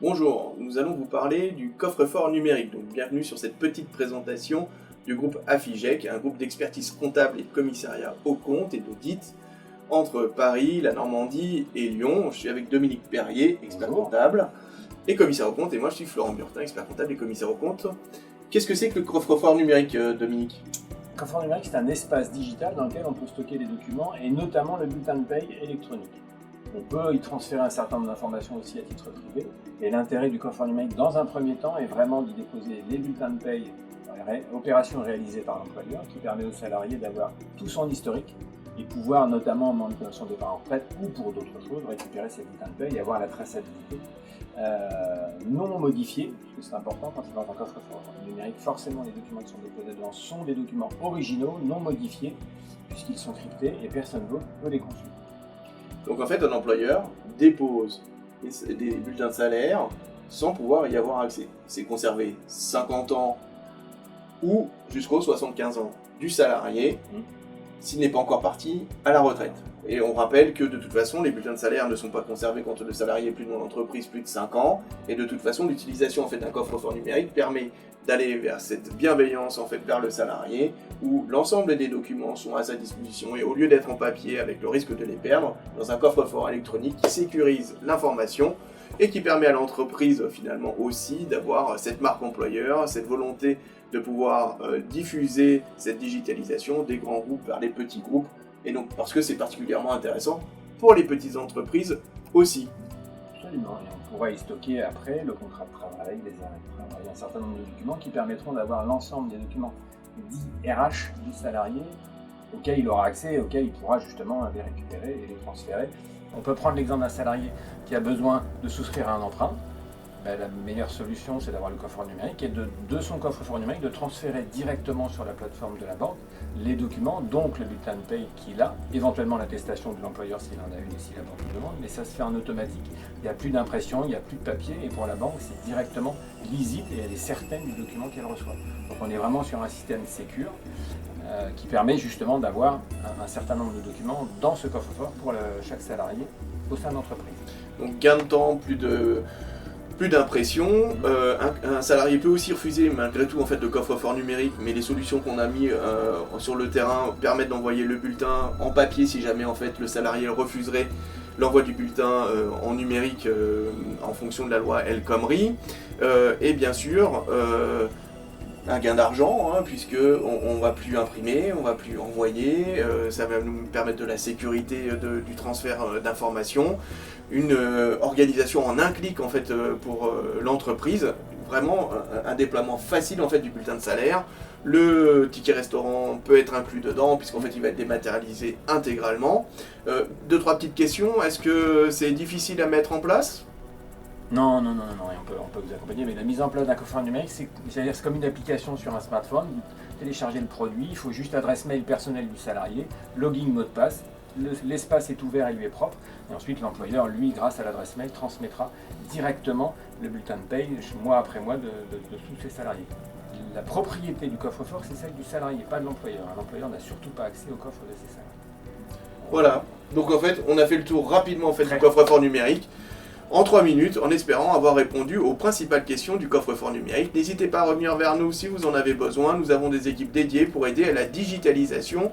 Bonjour, nous allons vous parler du coffre-fort numérique. Donc bienvenue sur cette petite présentation du groupe Afigec, un groupe d'expertise comptable et de commissariat au compte et d'audit entre Paris, la Normandie et Lyon. Je suis avec Dominique Perrier, expert comptable et commissaire au compte, et moi je suis Florent Burtin, expert comptable et commissaire au compte. Qu'est-ce que c'est que le coffre-fort numérique, Dominique ? Le coffre-fort numérique, c'est un espace digital dans lequel on peut stocker les documents et notamment le bulletin de paye électronique. On peut y transférer un certain nombre d'informations aussi à titre privé. Et l'intérêt du coffre-fort numérique, dans un premier temps, est vraiment d'y déposer les bulletins de paye, opérations réalisées par l'employeur, qui permet aux salariés d'avoir tout son historique et pouvoir, notamment en moment de son départ en retraite ou pour d'autres choses, récupérer ces bulletins de paye et avoir la traçabilité non modifiée, parce que c'est important quand c'est dans un coffre-fort numérique. Forcément, les documents qui sont déposés dedans sont des documents originaux, non modifiés, puisqu'ils sont cryptés et personne d'autre peut les consulter. Donc en fait, un employeur dépose des bulletins de salaire sans pouvoir y avoir accès. C'est conservé 50 ans ou jusqu'aux 75 ans du salarié, s'il n'est pas encore parti à la retraite. Et on rappelle que de toute façon, les bulletins de salaire ne sont pas conservés quand le salarié est plus dans l'entreprise plus de 5 ans. Et de toute façon, l'utilisation d'un coffre-fort numérique permet d'aller vers cette bienveillance vers le salarié, où l'ensemble des documents sont à sa disposition, et au lieu d'être en papier avec le risque de les perdre, dans un coffre-fort électronique qui sécurise l'information et qui permet à l'entreprise finalement aussi d'avoir cette marque employeur, cette volonté de pouvoir diffuser cette digitalisation des grands groupes vers les petits groupes, et donc parce que c'est particulièrement intéressant pour les petites entreprises aussi. Absolument, et on pourra y stocker après le contrat de travail, les arrêts de travail, un certain nombre de documents qui permettront d'avoir l'ensemble des documents dits RH du salarié auxquels il aura accès et auxquels il pourra justement les récupérer et les transférer. On peut prendre l'exemple d'un salarié qui a besoin de souscrire à un emprunt. La meilleure solution, c'est d'avoir le coffre-fort numérique et de son coffre-fort numérique de transférer directement sur la plateforme de la banque les documents, donc le bulletin de paye qu'il a, éventuellement l'attestation de l'employeur s'il en a une et si la banque le demande, mais ça se fait en automatique. Il n'y a plus d'impression, il n'y a plus de papier, et pour la banque, c'est directement lisible et elle est certaine du document qu'elle reçoit. Donc on est vraiment sur un système sécure qui permet justement d'avoir un certain nombre de documents dans ce coffre-fort pour chaque salarié au sein de l'entreprise. Donc gain de temps, plus d'impression. Un salarié peut aussi refuser malgré tout le coffre-fort numérique, mais les solutions qu'on a mis sur le terrain permettent d'envoyer le bulletin en papier si jamais le salarié refuserait l'envoi du bulletin en numérique en fonction de la loi El Khomri. Et bien sûr, un gain d'argent, puisque on va plus imprimer, on va plus envoyer, ça va nous permettre de la sécurité du transfert d'informations, une organisation en un clic pour l'entreprise, vraiment un déploiement facile du bulletin de salaire. Le ticket restaurant peut être inclus dedans puisqu'en il va être dématérialisé intégralement. 2-3 petites questions, est-ce que c'est difficile à mettre en place ? Non, et on peut vous accompagner, mais la mise en place d'un coffre-fort numérique, c'est comme une application sur un smartphone. Vous téléchargez le produit, il faut juste l'adresse mail personnelle du salarié, login, mot de passe, l'espace est ouvert et lui est propre, et ensuite l'employeur, lui, grâce à l'adresse mail, transmettra directement le bulletin de paye, mois après mois, de tous ses salariés. La propriété du coffre-fort, c'est celle du salarié, pas de l'employeur. L'employeur n'a surtout pas accès au coffre de ses salariés. Voilà, donc on a fait le tour rapidement du coffre-fort numérique, en 3 minutes, en espérant avoir répondu aux principales questions du coffre-fort numérique. N'hésitez pas à revenir vers nous si vous en avez besoin. Nous avons des équipes dédiées pour aider à la digitalisation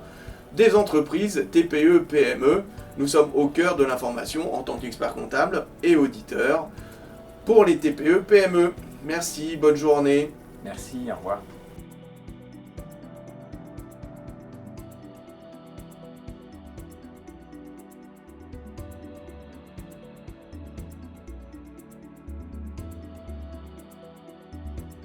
des entreprises TPE, PME. Nous sommes au cœur de l'information en tant qu'experts comptables et auditeurs pour les TPE, PME. Merci, bonne journée. Merci, au revoir.